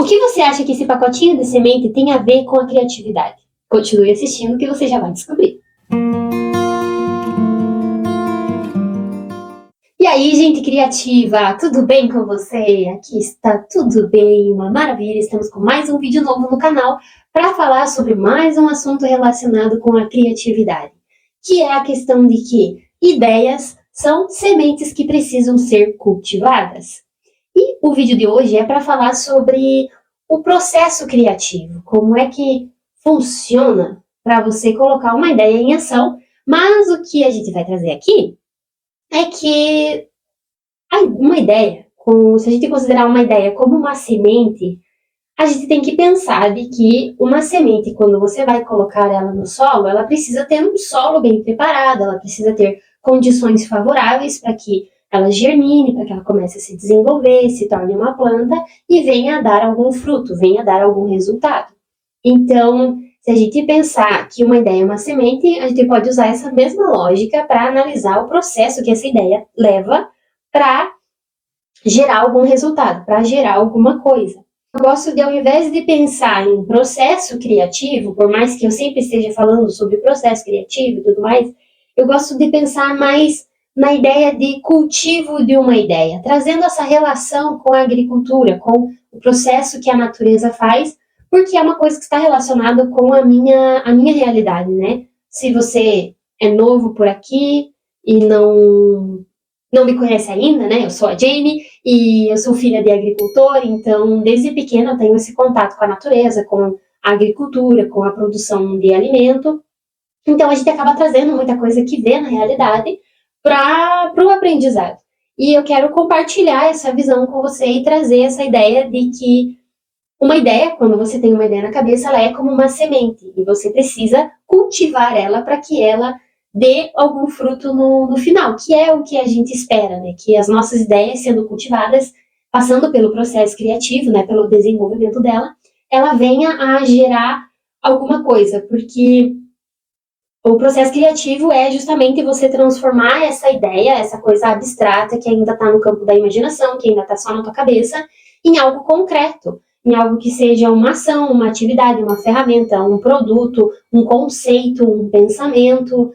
O que você acha que esse pacotinho de semente tem a ver com a criatividade? Continue assistindo que você já vai descobrir. E aí, gente criativa, tudo bem com você? Aqui está tudo bem, uma maravilha. Estamos com mais um vídeo novo no canal para falar sobre mais um assunto relacionado com a criatividade, que é a questão de que ideias são sementes que precisam ser cultivadas. E o vídeo de hoje é para falar sobre o processo criativo, como é que funciona para você colocar uma ideia em ação, mas o que a gente vai trazer aqui é que uma ideia, se a gente considerar uma ideia como uma semente, a gente tem que pensar de que uma semente, quando você vai colocar ela no solo, ela precisa ter um solo bem preparado, ela precisa ter condições favoráveis para que ela germine, para que ela comece a se desenvolver, se torne uma planta e venha a dar algum fruto, venha a dar algum resultado. Então, se a gente pensar que uma ideia é uma semente, a gente pode usar essa mesma lógica para analisar o processo que essa ideia leva para gerar algum resultado, para gerar alguma coisa. Eu gosto de, ao invés de pensar em processo criativo, por mais que eu sempre esteja falando sobre processo criativo e tudo mais, eu gosto de pensar mais na ideia de cultivo de uma ideia, trazendo essa relação com a agricultura, com o processo que a natureza faz, porque é uma coisa que está relacionada com a minha realidade, né? Se você é novo por aqui e não me conhece ainda, né? Eu sou a Jamie e eu sou filha de agricultor, então desde pequena eu tenho esse contato com a natureza, com a agricultura, com a produção de alimento. Então a gente acaba trazendo muita coisa que vê na realidade para o aprendizado. E eu quero compartilhar essa visão com você e trazer essa ideia de que uma ideia, quando você tem uma ideia na cabeça, ela é como uma semente e você precisa cultivar ela para que ela dê algum fruto no final, que é o que a gente espera, né? Que as nossas ideias sendo cultivadas, passando pelo processo criativo, né? Pelo desenvolvimento dela, ela venha a gerar alguma coisa, porque o processo criativo é justamente você transformar essa ideia, essa coisa abstrata que ainda está no campo da imaginação, que ainda está só na tua cabeça, em algo concreto, em algo que seja uma ação, uma atividade, uma ferramenta, um produto, um conceito, um pensamento,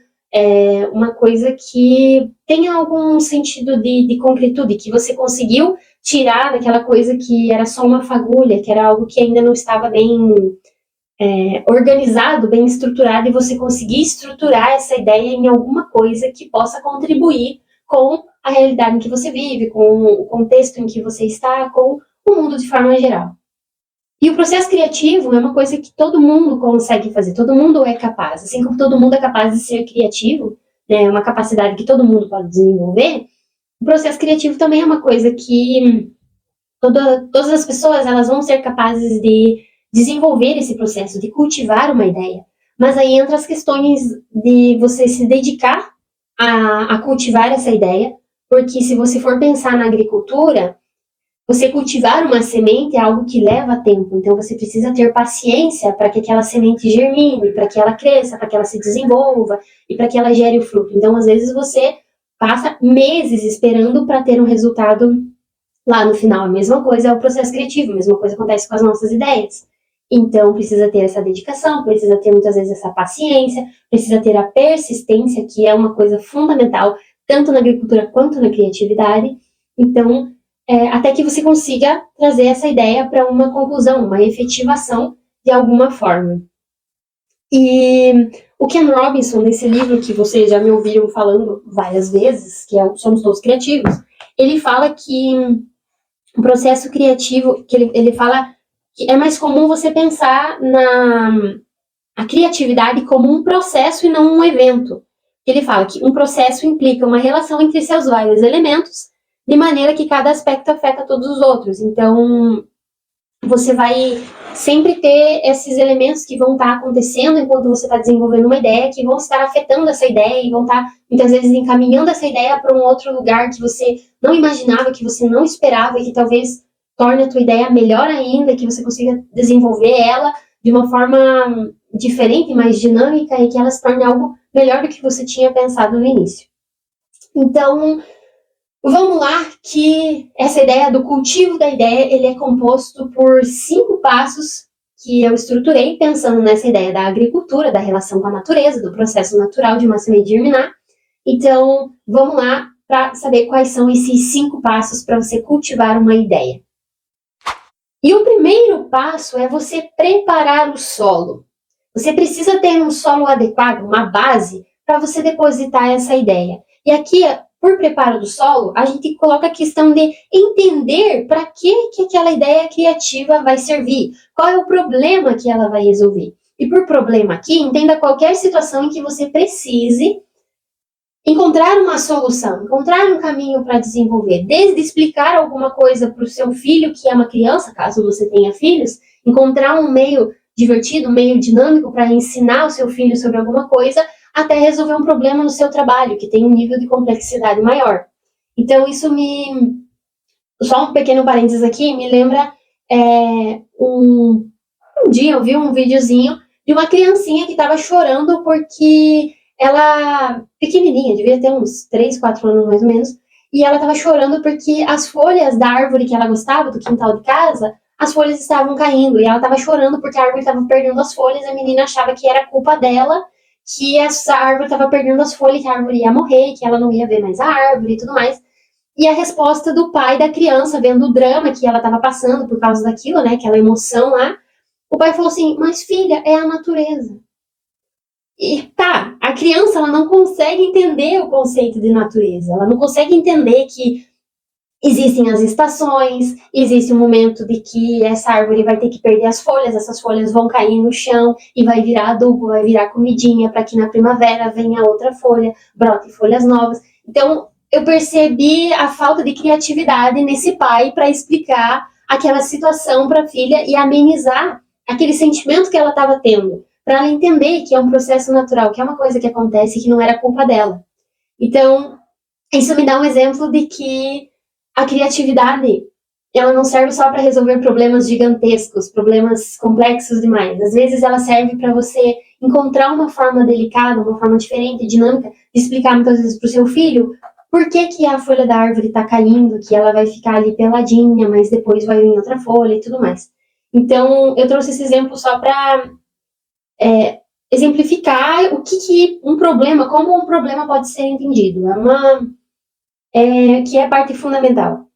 uma coisa que tenha algum sentido de concretude, que você conseguiu tirar daquela coisa que era só uma fagulha, que era algo que ainda não estava bem organizado, bem estruturado, e você conseguir estruturar essa ideia em alguma coisa que possa contribuir com a realidade em que você vive, com o contexto em que você está, com o mundo de forma geral. E o processo criativo é uma coisa que todo mundo consegue fazer, todo mundo é capaz. Assim como todo mundo é capaz de ser criativo, né, é uma capacidade que todo mundo pode desenvolver, o processo criativo também é uma coisa que todas as pessoas elas vão ser capazes de desenvolver esse processo, de cultivar uma ideia. Mas aí entra as questões de você se dedicar a cultivar essa ideia, porque se você for pensar na agricultura, você cultivar uma semente é algo que leva tempo, então você precisa ter paciência para que aquela semente germine, para que ela cresça, para que ela se desenvolva e para que ela gere o fruto. Então, às vezes, você passa meses esperando para ter um resultado lá no final. A mesma coisa é o processo criativo, a mesma coisa acontece com as nossas ideias. Então, precisa ter essa dedicação, precisa ter muitas vezes essa paciência, precisa ter a persistência, que é uma coisa fundamental, tanto na agricultura quanto na criatividade. Então, até que você consiga trazer essa ideia para uma conclusão, uma efetivação de alguma forma. E o Ken Robinson, nesse livro que vocês já me ouviram falando várias vezes, que é Somos Todos Criativos, ele fala que o processo criativo, que ele fala que é mais comum você pensar a criatividade como um processo e não um evento. Ele fala que um processo implica uma relação entre seus vários elementos, de maneira que cada aspecto afeta todos os outros. Então, você vai sempre ter esses elementos que vão estar acontecendo enquanto você está desenvolvendo uma ideia, que vão estar afetando essa ideia e vão estar, muitas vezes, encaminhando essa ideia para um outro lugar que você não imaginava, que você não esperava e que talvez torne a tua ideia melhor ainda, que você consiga desenvolver ela de uma forma diferente, mais dinâmica e que ela se torne algo melhor do que você tinha pensado no início. Então, Vamos lá, que essa ideia do cultivo da ideia, ele é composto por 5 passos que eu estruturei pensando nessa ideia da agricultura, da relação com a natureza, do processo natural de uma semente germinar. Então, vamos lá para saber quais são esses 5 passos para você cultivar uma ideia. E o primeiro passo é você preparar o solo. Você precisa ter um solo adequado, uma base, para você depositar essa ideia. E aqui, por preparo do solo, a gente coloca a questão de entender para que aquela ideia criativa vai servir, qual é o problema que ela vai resolver. E por problema aqui, entenda qualquer situação em que você precise encontrar uma solução, encontrar um caminho para desenvolver, desde explicar alguma coisa para o seu filho, que é uma criança, caso você tenha filhos, encontrar um meio divertido, um meio dinâmico para ensinar o seu filho sobre alguma coisa, até resolver um problema no seu trabalho, que tem um nível de complexidade maior. Então, isso só um pequeno parênteses aqui, me lembra um dia eu vi um videozinho de uma criancinha que estava chorando porque ela, pequenininha, devia ter uns 3, 4 anos mais ou menos, e ela estava chorando porque as folhas da árvore que ela gostava, do quintal de casa, as folhas estavam caindo, e ela estava chorando porque a árvore estava perdendo as folhas, e a menina achava que era culpa dela, que essa árvore estava perdendo as folhas, que a árvore ia morrer, que ela não ia ver mais a árvore e tudo mais. E a resposta do pai da criança, vendo o drama que ela estava passando por causa daquilo, né, aquela emoção lá, o pai falou assim, mas filha, é a natureza. E tá, a criança ela não consegue entender o conceito de natureza, ela não consegue entender que existem as estações, existe um momento de que essa árvore vai ter que perder as folhas, essas folhas vão cair no chão e vai virar adubo, vai virar comidinha para que na primavera venha outra folha, brote folhas novas. Então, eu percebi a falta de criatividade nesse pai para explicar aquela situação para a filha e amenizar aquele sentimento que ela estava tendo, para ela entender que é um processo natural, que é uma coisa que acontece e que não era culpa dela. Então, isso me dá um exemplo de que a criatividade, ela não serve só para resolver problemas gigantescos, problemas complexos demais. Às vezes ela serve para você encontrar uma forma delicada, uma forma diferente, dinâmica, de explicar muitas vezes para o seu filho por que a folha da árvore está caindo, que ela vai ficar ali peladinha, mas depois vai vir outra folha e tudo mais. Então, eu trouxe esse exemplo só para exemplificar o que um problema, como um problema pode ser entendido. Que é a parte fundamental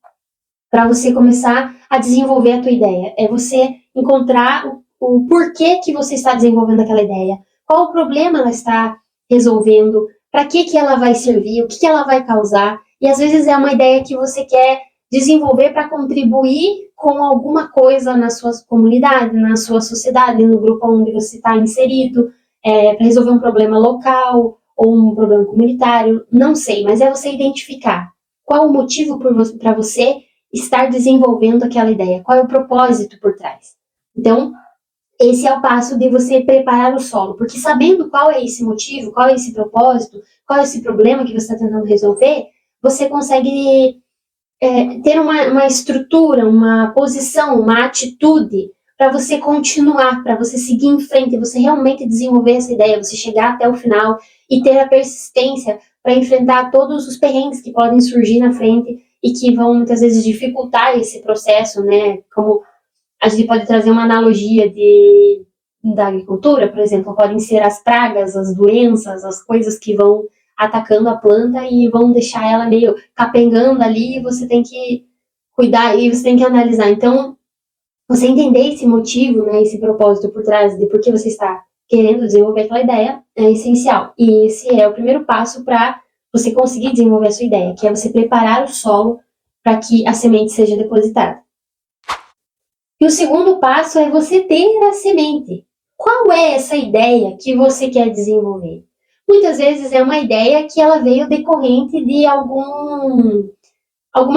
para você começar a desenvolver a tua ideia. É você encontrar o porquê que você está desenvolvendo aquela ideia, qual o problema ela está resolvendo, para que ela vai servir, o que ela vai causar. E às vezes é uma ideia que você quer desenvolver para contribuir com alguma coisa na sua comunidade, na sua sociedade, no grupo onde você está inserido, para resolver um problema local ou um problema comunitário, não sei, mas é você identificar qual o motivo para você estar desenvolvendo aquela ideia, qual é o propósito por trás. Então, esse é o passo de você preparar o solo, porque sabendo qual é esse motivo, qual é esse propósito, qual é esse problema que você está tentando resolver, você consegue ter uma estrutura, uma posição, uma atitude para você continuar, para você seguir em frente, você realmente desenvolver essa ideia, você chegar até o final e ter a persistência para enfrentar todos os perrengues que podem surgir na frente e que vão muitas vezes dificultar esse processo, né? Como a gente pode trazer uma analogia da agricultura, por exemplo, podem ser as pragas, as doenças, as coisas que vão atacando a planta e vão deixar ela meio capengando ali e você tem que cuidar e você tem que analisar. Então, você entender esse motivo, né, esse propósito por trás de por que você está querendo desenvolver aquela ideia é essencial. E esse é o primeiro passo para você conseguir desenvolver a sua ideia, que é você preparar o solo para que a semente seja depositada. E o segundo passo é você ter a semente. Qual é essa ideia que você quer desenvolver? Muitas vezes é uma ideia que ela veio decorrente de alguma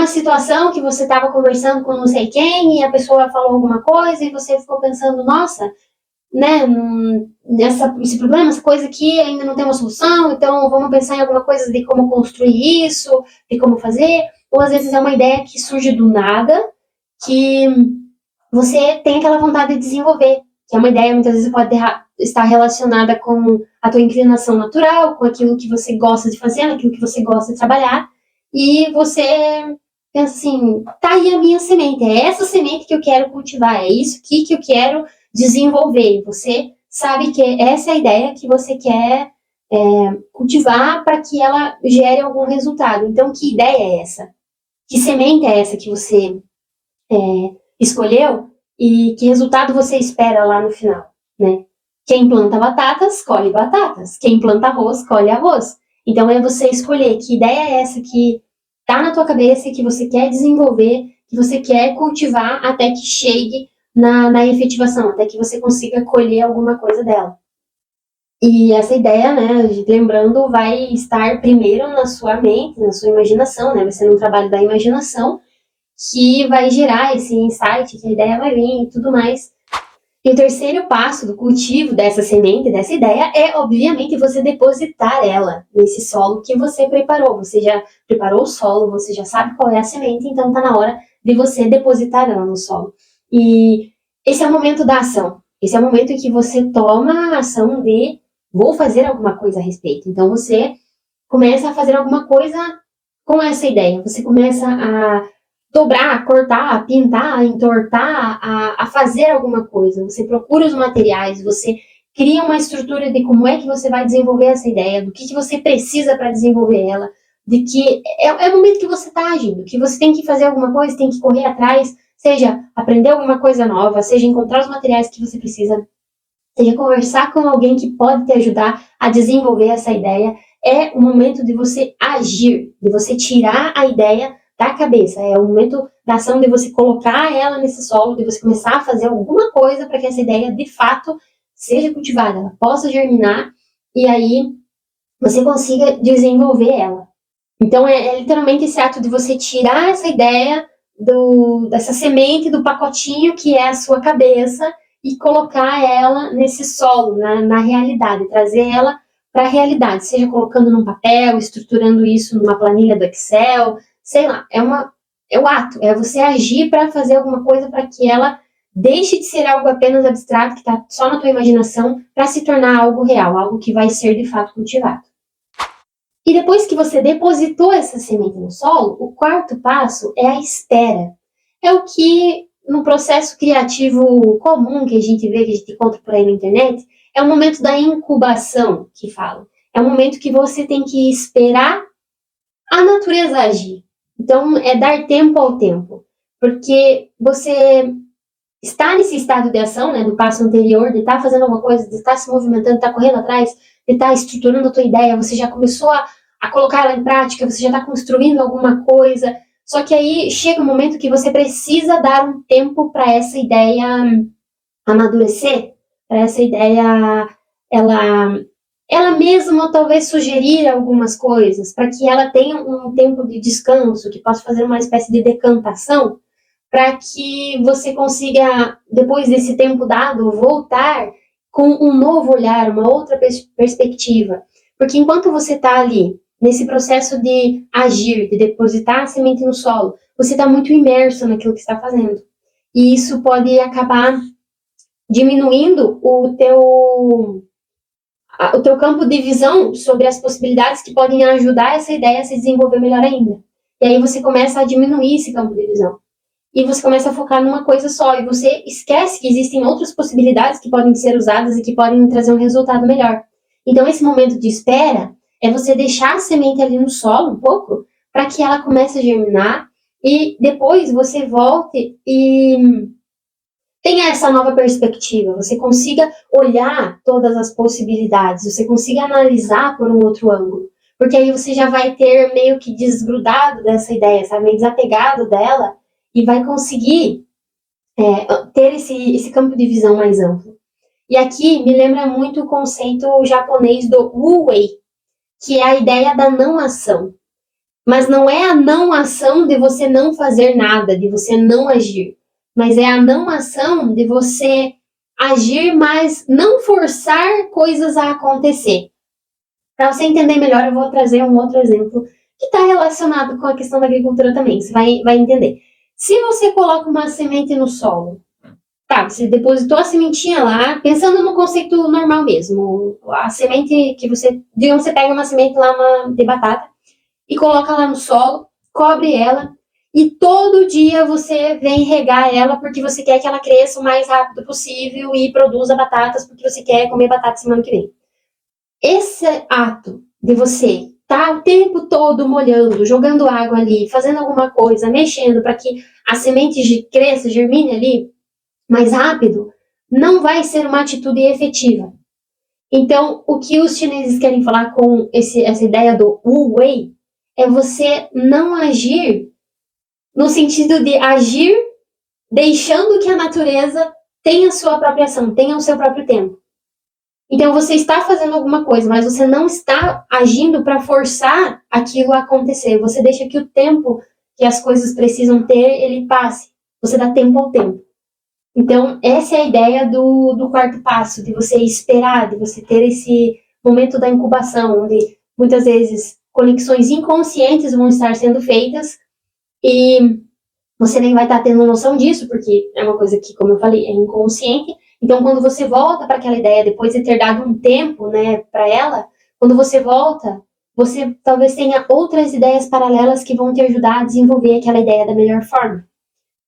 situação que você estava conversando com não sei quem e a pessoa falou alguma coisa e você ficou pensando, nossa, né, esse problema, essa coisa aqui ainda não tem uma solução, então vamos pensar em alguma coisa de como construir isso, de como fazer. Ou às vezes é uma ideia que surge do nada, que você tem aquela vontade de desenvolver, que é uma ideia muitas vezes pode estar relacionada com a tua inclinação natural, com aquilo que você gosta de fazer, aquilo que você gosta de trabalhar, e você pensa assim, tá aí a minha semente, é essa semente que eu quero cultivar, é isso aqui que eu quero desenvolver. Você sabe que essa é a ideia que você quer cultivar para que ela gere algum resultado. Então, que ideia é essa? Que semente é essa que você escolheu e que resultado você espera lá no final, né? Quem planta batatas, colhe batatas. Quem planta arroz, colhe arroz. Então é você escolher que ideia é essa que tá na tua cabeça, que você quer desenvolver, que você quer cultivar até que chegue na efetivação, até que você consiga colher alguma coisa dela. E essa ideia, né, lembrando, vai estar primeiro na sua mente, na sua imaginação, né? Vai ser um trabalho da imaginação que vai gerar esse insight, que a ideia vai vir e tudo mais. E o terceiro passo do cultivo dessa semente, dessa ideia, é, obviamente, você depositar ela nesse solo que você preparou. Você já preparou o solo, você já sabe qual é a semente, então está na hora de você depositar ela no solo. E esse é o momento da ação. Esse é o momento em que você toma a ação de vou fazer alguma coisa a respeito. Então você começa a fazer alguma coisa com essa ideia. Você começa a dobrar, cortar, pintar, entortar, a fazer alguma coisa. Você procura os materiais, você cria uma estrutura de como é que você vai desenvolver essa ideia, do que você precisa para desenvolver ela, de que é o momento que você está agindo, que você tem que fazer alguma coisa, tem que correr atrás, seja aprender alguma coisa nova, seja encontrar os materiais que você precisa, seja conversar com alguém que pode te ajudar a desenvolver essa ideia. É o momento de você agir, de você tirar a ideia da cabeça. É o momento da ação de você colocar ela nesse solo, de você começar a fazer alguma coisa para que essa ideia, de fato, seja cultivada, ela possa germinar e aí você consiga desenvolver ela. Então, é literalmente esse ato de você tirar essa ideia dessa semente do pacotinho que é a sua cabeça e colocar ela nesse solo, na realidade, trazer ela para a realidade, seja colocando num papel, estruturando isso numa planilha do Excel, sei lá, é o ato, é você agir para fazer alguma coisa para que ela deixe de ser algo apenas abstrato, que está só na tua imaginação, para se tornar algo real, algo que vai ser de fato cultivado. E depois que você depositou essa semente no solo, o quarto passo é a espera. É o que no processo criativo comum que a gente vê, que a gente encontra por aí na internet, é o momento da incubação que falam. É o momento que você tem que esperar a natureza agir. Então, é dar tempo ao tempo. Porque você está nesse estado de ação, né, do passo anterior, de estar fazendo alguma coisa, de estar se movimentando, de estar correndo atrás, de estar estruturando a tua ideia, você já começou a colocar ela em prática, você já está construindo alguma coisa, só que aí chega um momento que você precisa dar um tempo para essa ideia amadurecer, para essa ideia, ela mesma talvez sugerir algumas coisas, para que ela tenha um tempo de descanso, que possa fazer uma espécie de decantação, para que você consiga, depois desse tempo dado, voltar com um novo olhar, uma outra perspectiva. Porque enquanto você está ali, nesse processo de agir, de depositar a semente no solo, você está muito imerso naquilo que está fazendo. E isso pode acabar diminuindo o teu campo de visão sobre as possibilidades que podem ajudar essa ideia a se desenvolver melhor ainda. E aí você começa a diminuir esse campo de visão. E você começa a focar numa coisa só, e você esquece que existem outras possibilidades que podem ser usadas e que podem trazer um resultado melhor. Então, esse momento de espera é você deixar a semente ali no solo um pouco, para que ela comece a germinar, e depois você volte e tenha essa nova perspectiva, você consiga olhar todas as possibilidades, você consiga analisar por um outro ângulo. Porque aí você já vai ter meio que desgrudado dessa ideia, sabe? Meio desapegado dela, e vai conseguir ter esse campo de visão mais amplo. E aqui me lembra muito o conceito japonês do wu-wei, que é a ideia da não ação. Mas não é a não ação de você não fazer nada, de você não agir, mas é a não ação de você agir, mas não forçar coisas a acontecer. Para você entender melhor, eu vou trazer um outro exemplo que está relacionado com a questão da agricultura também, você vai entender. Se você coloca uma semente no solo, tá, você depositou a sementinha lá, pensando no conceito normal mesmo, a semente que você, digamos, você pega uma semente lá de batata, e coloca lá no solo, cobre ela, e todo dia você vem regar ela porque você quer que ela cresça o mais rápido possível e produza batatas porque você quer comer batata semana que vem. Esse ato de você estar o tempo todo molhando, jogando água ali, fazendo alguma coisa, mexendo para que a semente cresça, germine ali mais rápido, não vai ser uma atitude efetiva. Então, o que os chineses querem falar com essa ideia do Wu Wei é você não agir no sentido de agir deixando que a natureza tenha sua própria ação, tenha o seu próprio tempo. Então, você está fazendo alguma coisa, mas você não está agindo para forçar aquilo a acontecer. Você deixa que o tempo que as coisas precisam ter, ele passe. Você dá tempo ao tempo. Então, essa é a ideia do quarto passo, de você esperar, de você ter esse momento da incubação, onde muitas vezes conexões inconscientes vão estar sendo feitas e você nem vai estar tendo noção disso, porque é uma coisa que, como eu falei, é inconsciente. Então, quando você volta para aquela ideia, depois de ter dado um tempo, né, para ela, quando você volta, você talvez tenha outras ideias paralelas que vão te ajudar a desenvolver aquela ideia da melhor forma.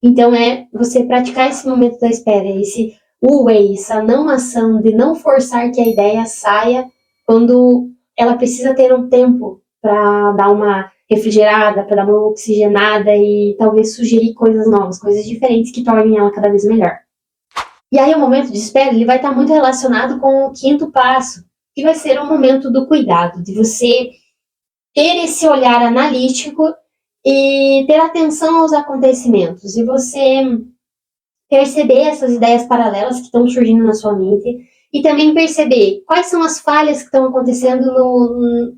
Então, é você praticar esse momento da espera, esse Wu-Wei, essa não ação de não forçar que a ideia saia quando ela precisa ter um tempo para dar uma refrigerada, para dar uma oxigenada e talvez sugerir coisas novas, coisas diferentes que tornem ela cada vez melhor. E aí o momento de espera, ele vai estar muito relacionado com o quinto passo, que vai ser o momento do cuidado, de você ter esse olhar analítico e ter atenção aos acontecimentos, e você perceber essas ideias paralelas que estão surgindo na sua mente, e também perceber quais são as falhas que estão acontecendo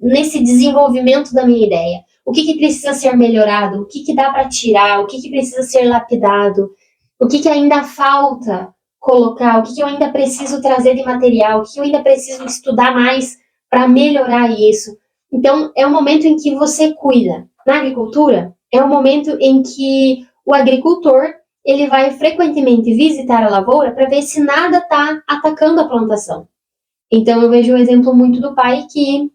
nesse desenvolvimento da minha ideia. O que precisa ser melhorado, o que dá para tirar, o que precisa ser lapidado, o que ainda falta colocar, o que eu ainda preciso trazer de material, o que eu ainda preciso estudar mais para melhorar isso. Então, é o momento em que você cuida. Na agricultura, é o momento em que o agricultor ele vai frequentemente visitar a lavoura para ver se nada está atacando a plantação. Então, eu vejo o exemplo muito do pai que,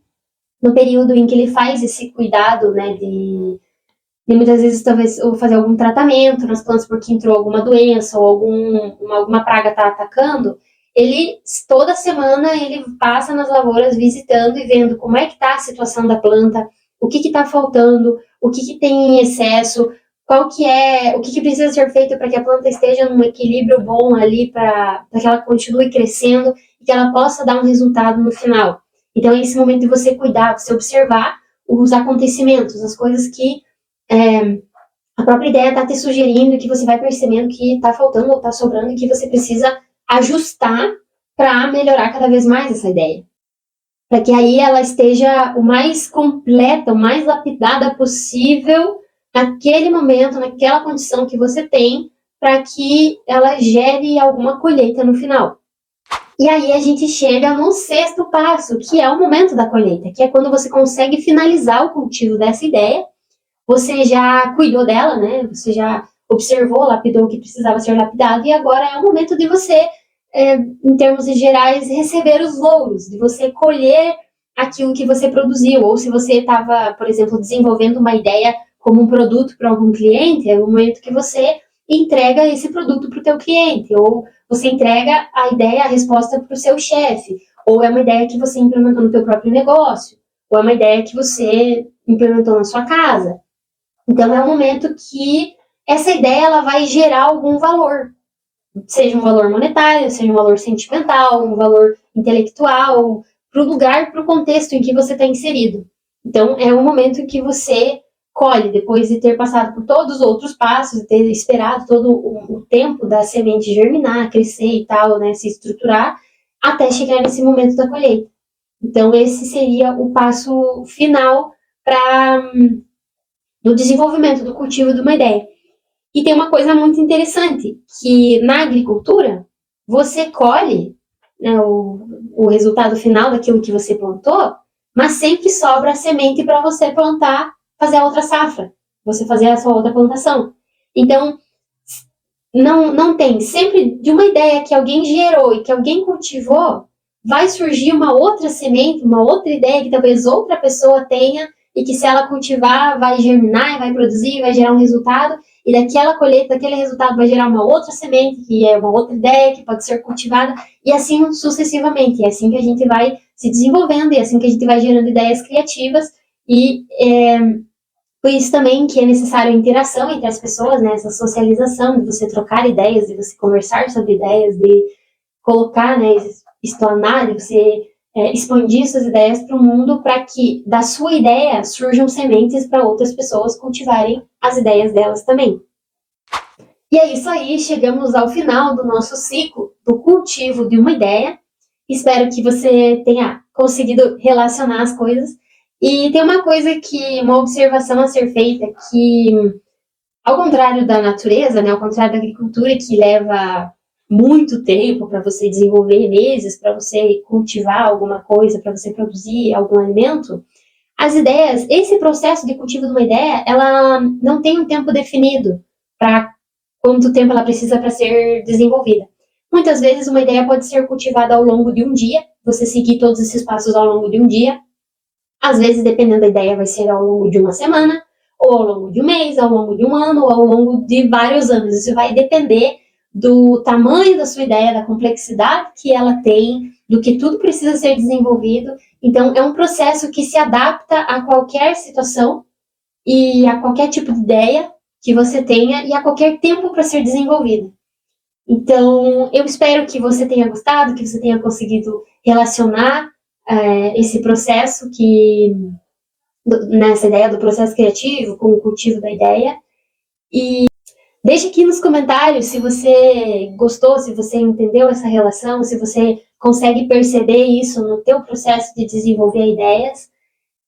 no período em que ele faz esse cuidado, né, de muitas vezes talvez ou fazer algum tratamento nas plantas porque entrou alguma doença ou alguma praga está atacando, ele toda semana ele passa nas lavouras visitando e vendo como é que está a situação da planta, o que está faltando, o que tem em excesso, o que precisa ser feito para que a planta esteja num equilíbrio bom ali para que ela continue crescendo e que ela possa dar um resultado no final. Então é esse momento de você cuidar, você observar os acontecimentos, as coisas que a própria ideia está te sugerindo, que você vai percebendo que está faltando ou está sobrando e que você precisa ajustar para melhorar cada vez mais essa ideia. Para que aí ela esteja o mais completa, o mais lapidada possível naquele momento, naquela condição que você tem, para que ela gere alguma colheita no final. E aí a gente chega no sexto passo, que é o momento da colheita, que é quando você consegue finalizar o cultivo dessa ideia. Você já cuidou dela, né? Você já observou, lapidou o que precisava ser lapidado, e agora é o momento de você, em termos gerais, receber os louros, de você colher aquilo que você produziu, ou se você estava, por exemplo, desenvolvendo uma ideia como um produto para algum cliente, é o momento que você entrega esse produto para o teu cliente, ou você entrega a ideia, a resposta para o seu chefe, ou é uma ideia que você implementou no teu próprio negócio, ou é uma ideia que você implementou na sua casa. Então, é um momento que essa ideia ela vai gerar algum valor, seja um valor monetário, seja um valor sentimental, um valor intelectual, para o lugar, para o contexto em que você está inserido. Então, é um momento que você colhe, depois de ter passado por todos os outros passos, de ter esperado todo o tempo da semente germinar, crescer e tal, né, se estruturar, até chegar nesse momento da colheita. Então, esse seria o passo final para do desenvolvimento, do cultivo de uma ideia. E tem uma coisa muito interessante, que na agricultura, você colhe, né, o resultado final daquilo que você plantou, mas sempre sobra a semente para você plantar, fazer a outra safra, você fazer a sua outra plantação. Então, não tem, sempre de uma ideia que alguém gerou e que alguém cultivou, vai surgir uma outra semente, uma outra ideia que talvez outra pessoa tenha e que se ela cultivar vai germinar, vai produzir, vai gerar um resultado, e daquela colheita, daquele resultado vai gerar uma outra semente, que é uma outra ideia que pode ser cultivada, e assim sucessivamente. É assim que a gente vai se desenvolvendo, e é assim que a gente vai gerando ideias criativas, e por isso também que é necessário a interação entre as pessoas, né? Essa socialização, de você trocar ideias, de você conversar sobre ideias, de colocar, né, explanar, de você expandir suas ideias para o mundo, para que da sua ideia surjam sementes para outras pessoas cultivarem as ideias delas também. E é isso aí, chegamos ao final do nosso ciclo do cultivo de uma ideia. Espero que você tenha conseguido relacionar as coisas. E tem uma observação a ser feita, que ao contrário da natureza, né, ao contrário da agricultura, que leva muito tempo para você desenvolver, meses para você cultivar alguma coisa, para você produzir algum alimento, as ideias, esse processo de cultivo de uma ideia, ela não tem um tempo definido para quanto tempo ela precisa para ser desenvolvida. Muitas vezes uma ideia pode ser cultivada ao longo de um dia, você seguir todos esses passos ao longo de um dia. Às vezes, dependendo da ideia, vai ser ao longo de uma semana, ou ao longo de um mês, ao longo de um ano, ou ao longo de vários anos. Isso vai depender do tamanho da sua ideia, da complexidade que ela tem, do que tudo precisa ser desenvolvido. Então, é um processo que se adapta a qualquer situação e a qualquer tipo de ideia que você tenha e a qualquer tempo para ser desenvolvido. Então, eu espero que você tenha gostado, que você tenha conseguido relacionar esse processo nessa ideia do processo criativo com o cultivo da ideia. E deixe aqui nos comentários se você gostou, se você entendeu essa relação, se você consegue perceber isso no teu processo de desenvolver ideias.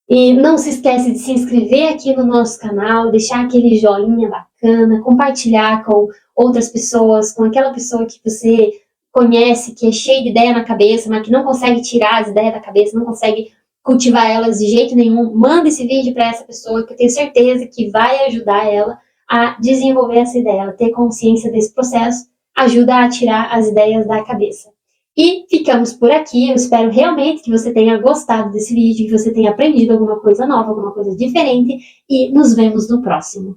E não se esquece de se inscrever aqui no nosso canal, deixar aquele joinha bacana, compartilhar com outras pessoas, com aquela pessoa que você conhece, que é cheia de ideia na cabeça, mas que não consegue tirar as ideias da cabeça, não consegue cultivar elas de jeito nenhum. Manda esse vídeo para essa pessoa, que eu tenho certeza que vai ajudar ela a desenvolver essa ideia, ela ter consciência desse processo, ajuda a tirar as ideias da cabeça. E ficamos por aqui. Eu espero realmente que você tenha gostado desse vídeo, que você tenha aprendido alguma coisa nova, alguma coisa diferente, e nos vemos no próximo.